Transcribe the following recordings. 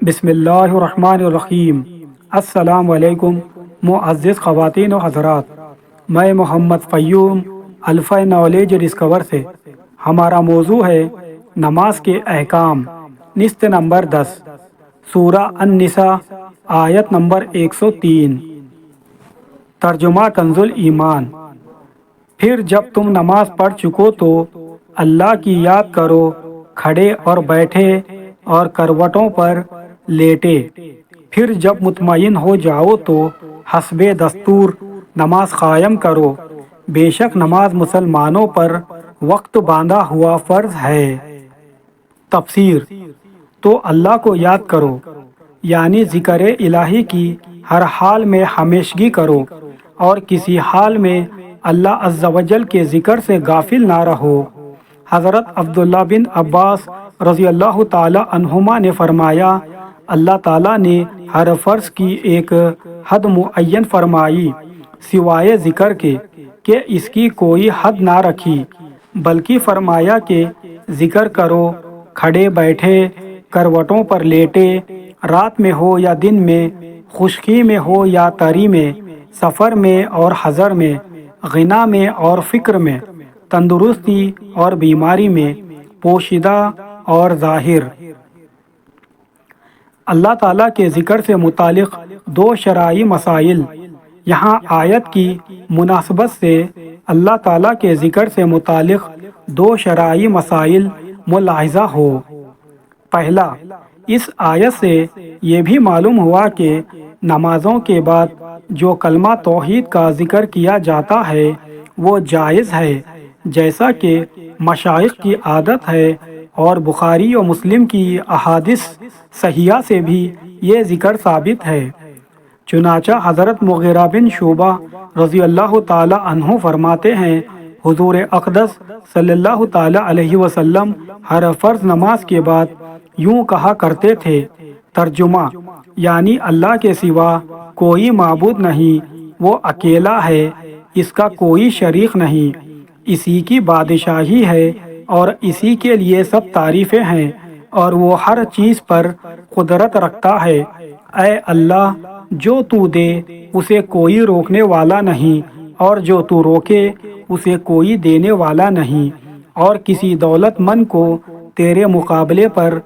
بسم اللہ الرحمن الرحیم۔ السلام علیکم معزز خواتین و حضرات، میں محمد فیوم الفا نالج ڈسکور سے۔ ہمارا موضوع ہے نماز کے احکام، نصف نمبر 10، سورہ النساء، آیت نمبر 103۔ ترجمہ کنز ایمان۔ پھر جب تم نماز پڑھ چکو تو اللہ کی یاد کرو، کھڑے اور بیٹھے اور کروٹوں پر لیٹے۔ پھر جب مطمئن ہو جاؤ تو حسب دستور نماز قائم کرو، بے شک نماز مسلمانوں پر وقت باندھا ہوا فرض ہے۔ تفسیر۔ تو اللہ کو یاد کرو، یعنی ذکر الہی کی ہر حال میں ہمیشگی کرو اور کسی حال میں اللہ عز و جل کے ذکر سے غافل نہ رہو۔ حضرت عبداللہ بن عباس رضی اللہ تعالی عنہما نے فرمایا، اللہ تعالیٰ نے ہر فرض کی ایک حد معین فرمائی سوائے ذکر کے کہ اس کی کوئی حد نہ رکھی، بلکہ فرمایا کہ ذکر کرو، کھڑے بیٹھے، کروٹوں پر لیٹے، رات میں ہو یا دن میں، خشکی میں ہو یا تری میں، سفر میں اور حضر میں، غنا میں اور فکر میں، تندرستی اور بیماری میں، پوشیدہ اور ظاہر۔ اللہ تعالیٰ کے ذکر سے متعلق دو شرعی مسائل۔ یہاں آیت کی مناسبت سے اللہ تعالیٰ کے ذکر سے متعلق دو شرعی مسائل ملاحظہ ہو۔ پہلا، اس آیت سے یہ بھی معلوم ہوا کہ نمازوں کے بعد جو کلمہ توحید کا ذکر کیا جاتا ہے وہ جائز ہے، جیسا کہ مشائخ کی عادت ہے، اور بخاری و مسلم کی احادیث صحیحہ سے بھی یہ ذکر ثابت ہے۔ چنانچہ حضرت مغیرہ بن شعبہ رضی اللہ تعالی عنہ فرماتے ہیں، حضور اقدس صلی اللہ تعالی علیہ وسلم ہر فرض نماز کے بعد یوں کہا کرتے تھے۔ ترجمہ، یعنی اللہ کے سوا کوئی معبود نہیں، وہ اکیلا ہے، اس کا کوئی شریک نہیں، اسی کی بادشاہی ہے اور اسی کے لیے سب تعریفیں ہیں، اور وہ ہر چیز پر قدرت رکھتا ہے۔ اے اللہ، جو تو دے اسے کوئی روکنے والا نہیں، اور جو تو روکے اسے کوئی دینے والا نہیں، اور کسی دولت مند کو تیرے مقابلے پر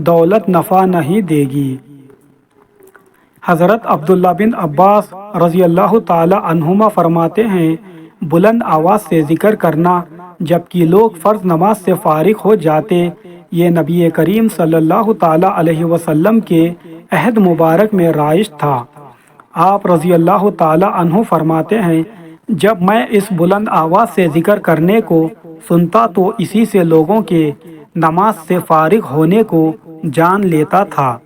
دولت نفع نہیں دے گی۔ حضرت عبداللہ بن عباس رضی اللہ تعالی عنہما فرماتے ہیں، بلند آواز سے ذکر کرنا جبکہ لوگ فرض نماز سے فارغ ہو جاتے، یہ نبی کریم صلی اللہ تعالی علیہ وسلم کے عہد مبارک میں رائج تھا۔ آپ رضی اللہ تعالی عنہ فرماتے ہیں، جب میں اس بلند آواز سے ذکر کرنے کو سنتا تو اسی سے لوگوں کے نماز سے فارغ ہونے کو جان لیتا تھا۔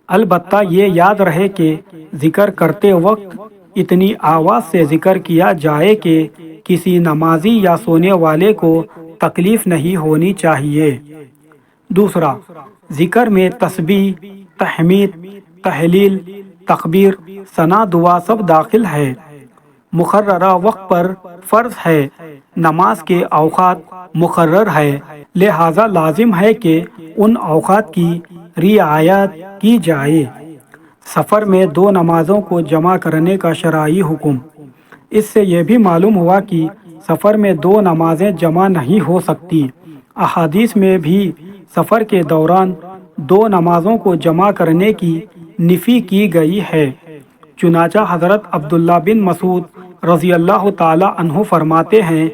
البتہ یہ یاد رہے کہ ذکر کرتے وقت اتنی آواز سے ذکر کیا جائے کہ کسی نمازی یا سونے والے کو تکلیف نہیں ہونی چاہیے۔ دوسرا، ذکر میں تسبیح، تحمید، تہلیل، تکبیر، ثنا، دعا سب داخل ہے۔ مقررہ وقت پر فرض ہے، نماز کے اوقات مقرر ہے، لہذا لازم ہے کہ ان اوقات کی رعایت کی جائے۔ سفر میں دو نمازوں کو جمع کرنے کا شرعی حکم۔ اس سے یہ بھی معلوم ہوا کہ سفر میں دو نمازیں جمع نہیں ہو سکتی۔ احادیث میں بھی سفر کے دوران دو نمازوں کو جمع کرنے کی نفی کی گئی ہے۔ چنانچہ حضرت عبداللہ بن مسعود رضی اللہ تعالی عنہ فرماتے ہیں،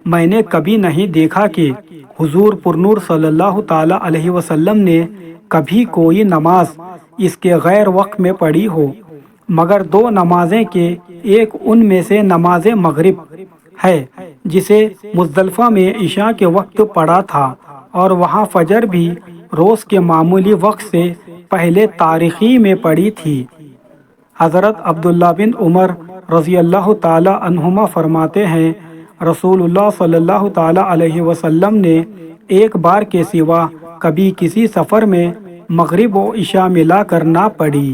میں نے کبھی نہیں دیکھا کہ حضور پرنور صلی اللہ تعالی علیہ وسلم نے کبھی کوئی نماز اس کے غیر وقت میں پڑھی ہو، مگر دو نمازیں کہ ایک ان میں سے نماز مغرب ہے جسے مزدلفہ میں عشاء کے وقت پڑھا تھا، اور وہاں فجر بھی روز کے معمولی وقت سے پہلے تاریخی میں پڑھی تھی۔ حضرت عبداللہ بن عمر رضی اللہ تعالی عنہما فرماتے ہیں، رسول اللہ صلی اللہ تعالی علیہ وسلم نے ایک بار کے سوا کبھی کسی سفر میں مغرب و عشاء ملا کر نہ پڑھی۔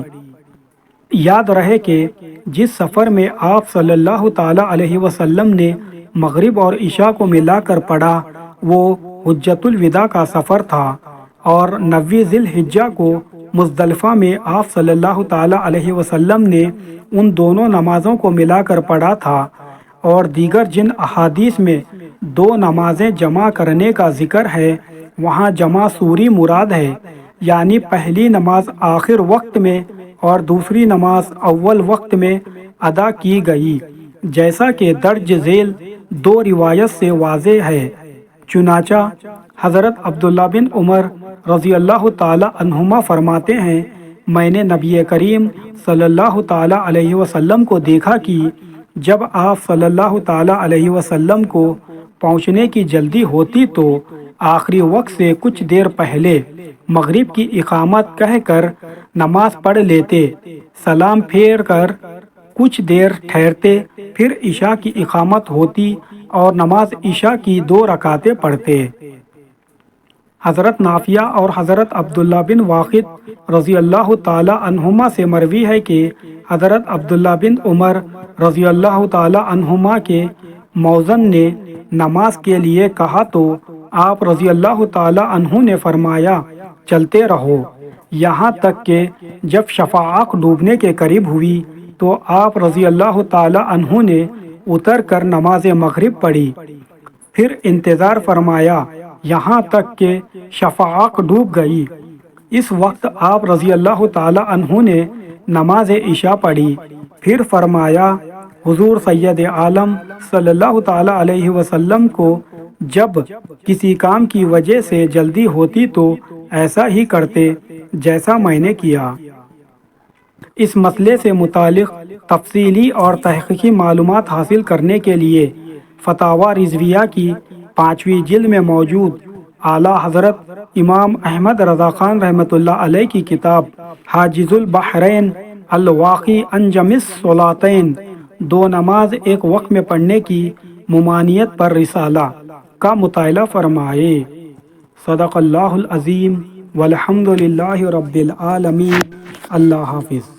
یاد رہے کہ جس سفر میں آپ صلی اللہ تعالی علیہ وسلم نے مغرب اور عشاء کو ملا کر پڑھا وہ حجۃ الوداع کا سفر تھا، اور 9 ذی الحجہ کو مزدلفہ میں آپ صلی اللہ تعالی علیہ وسلم نے ان دونوں نمازوں کو ملا کر پڑھا تھا، اور دیگر جن احادیث میں دو نمازیں جمع کرنے کا ذکر ہے وہاں جمع سوری مراد ہے، یعنی پہلی نماز آخر وقت میں اور دوسری نماز اول وقت میں ادا کی گئی، جیسا کہ درج ذیل دو روایت سے واضح ہے۔ چنانچہ حضرت عبداللہ بن عمر رضی اللہ تعالی عنہما فرماتے ہیں، میں نے نبی کریم صلی اللہ تعالی علیہ وسلم کو دیکھا کہ جب آپ صلی اللہ تعالی علیہ وسلم کو پہنچنے کی جلدی ہوتی تو آخری وقت سے کچھ دیر پہلے مغرب کی اقامت کہہ کر نماز پڑھ لیتے، سلام پھیر کر کچھ دیر ٹھہرتے، پھر عشاء کی اقامت ہوتی اور نماز عشاء کی 2 رکعتیں پڑھتے۔ حضرت نافیہ اور حضرت عبداللہ بن واقد رضی اللہ تعالی عنہما سے مروی ہے کہ حضرت عبداللہ بن عمر رضی اللہ تعالی عنہما کے مؤذن نے نماز کے لیے کہا تو آپ رضی اللہ تعالی عنہ نے فرمایا، چلتے رہو، یہاں تک کہ جب شفاق ڈوبنے کے قریب ہوئی تو آپ رضی اللہ تعالی عنہ نے اتر کر نماز مغرب پڑھی، پھر انتظار فرمایا یہاں تک کہ شفاق ڈوب گئی۔ اس وقت آپ رضی اللہ تعالی عنہ نے نماز عشاء پڑھی، پھر فرمایا حضور سید عالم صلی اللہ تعالی علیہ وسلم کو جب کسی کام کی وجہ سے جلدی ہوتی تو ایسا ہی کرتے جیسا میں نے کیا۔ اس مسئلے سے متعلق تفصیلی اور تحقیقی معلومات حاصل کرنے کے لیے فتاوی رضویہ کی 5ویں جلد میں موجود اعلیٰ حضرت امام احمد رضا خان رحمۃ اللہ علیہ کی کتاب حاجز البحرین الواقی عن جمع الصلاتین، 2 نماز ایک وقت میں پڑھنے کی ممانعت پر رسالہ کا مطالعہ فرمائے۔ صدق اللہ العظیم والحمد للہ رب العالمین۔ اللہ حافظ۔